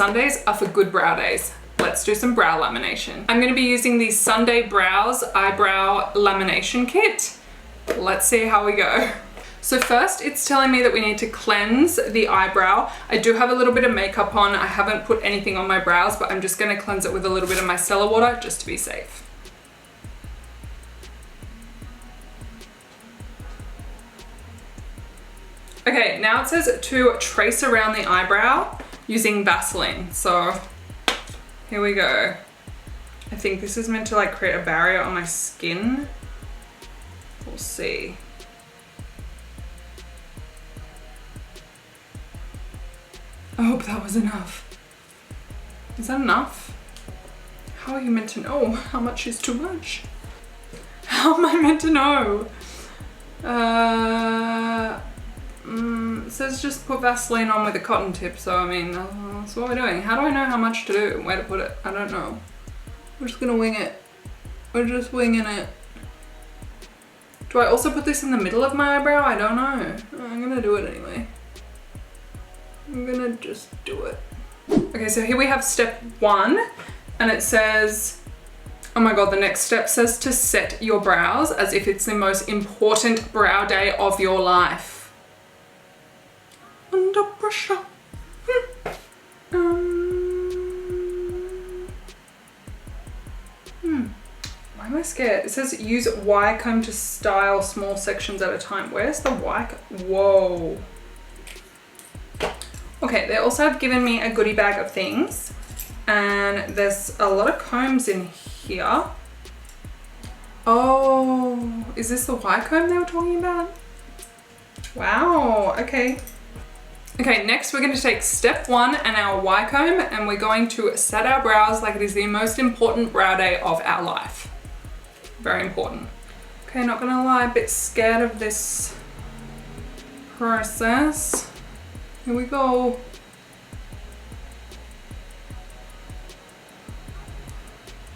Sundays are for good brow days. Let's do some brow lamination. I'm gonna be using the Sunday Brows Eyebrow Lamination Kit. Let's see how we go. So first it's telling me that we need to cleanse the eyebrow. I do have a little bit of makeup on. I haven't put anything on my brows, but I'm just gonna cleanse it with a little bit of micellar water just to be safe. Okay, now it says to trace around the eyebrow using Vaseline. So here we go. I think this is meant to like create a barrier on my skin. We'll see. I hope that was enough. Is that enough? How are you meant to know how much is too much? How am I meant to know? It says just put Vaseline on with a cotton tip, so I mean, that's what we're doing. How do I know how much to do and where to put it? I don't know. We're just gonna wing it. We're just winging it. Do I also put this in the middle of my eyebrow? I don't know. I'm gonna do it anyway. I'm gonna just do it. Okay, so here we have step 1, and it says, oh my god, the next step says to set your brows as if it's the most important brow day of your life. Under pressure. Why am I scared? It says use wire comb to style small sections at a time. Where's the wire comb? Whoa. Okay, they also have given me a goodie bag of things, and there's a lot of combs in here. Oh, is this the wire comb they were talking about? Wow, okay. Okay, next we're going to take step 1 and our wire comb, and we're going to set our brows like it is the most important brow day of our life. Very important. Okay, not gonna lie, a bit scared of this process. Here we go.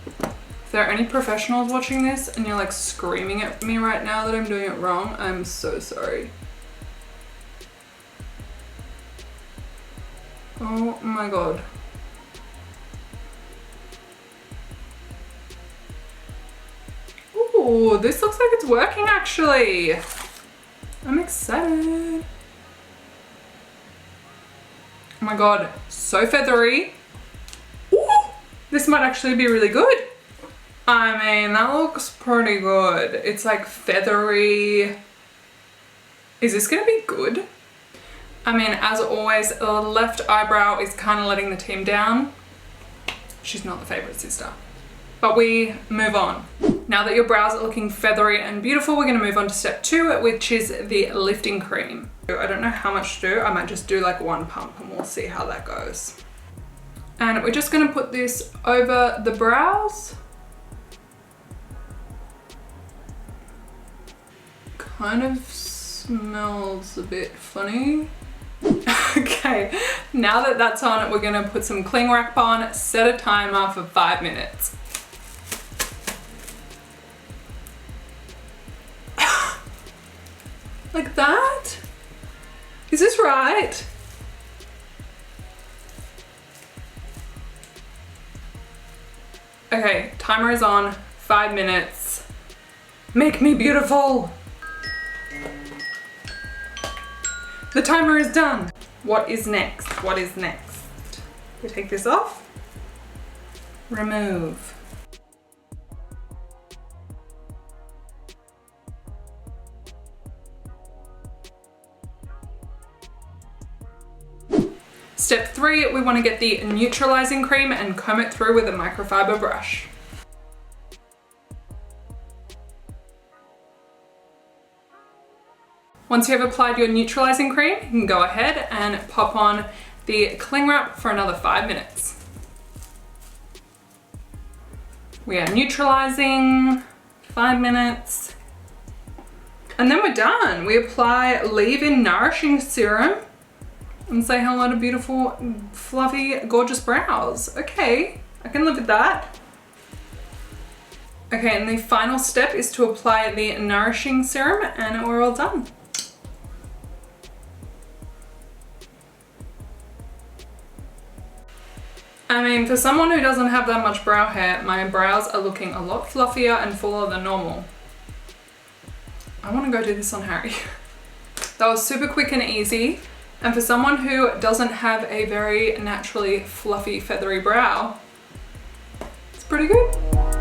If there are any professionals watching this and you're like screaming at me right now that I'm doing it wrong, I'm so sorry. Oh my god. Ooh, this looks like it's working actually. I'm excited. Oh my god, so feathery. Ooh, this might actually be really good. I mean, that looks pretty good. It's like feathery. Is this gonna be good? I mean, as always, the left eyebrow is kind of letting the team down. She's not the favorite sister. But we move on. Now that your brows are looking feathery and beautiful, we're gonna move on to step 2, which is the lifting cream. I don't know how much to do. I might just do like 1 pump and we'll see how that goes. And we're just gonna put this over the brows. Kind of smells a bit funny. Okay, now that that's on, we're gonna put some cling wrap on, set a timer for 5 minutes. Like that? Is this right? Okay, timer is on, 5 minutes. Make me beautiful. The timer is done. What is next? What is next? We take this off. Remove. Step 3, we want to get the neutralizing cream and comb it through with a microfiber brush. Once you have applied your neutralizing cream, you can go ahead and pop on the cling wrap for another 5 minutes. We are neutralizing, 5 minutes, and then we're done. We apply leave-in nourishing serum and say hello to beautiful, fluffy, gorgeous brows. Okay, I can live with that. Okay, and the final step is to apply the nourishing serum, and we're all done. I mean, for someone who doesn't have that much brow hair, my brows are looking a lot fluffier and fuller than normal. I want to go do this on Harry. That was super quick and easy. And for someone who doesn't have a very naturally fluffy, feathery brow, it's pretty good.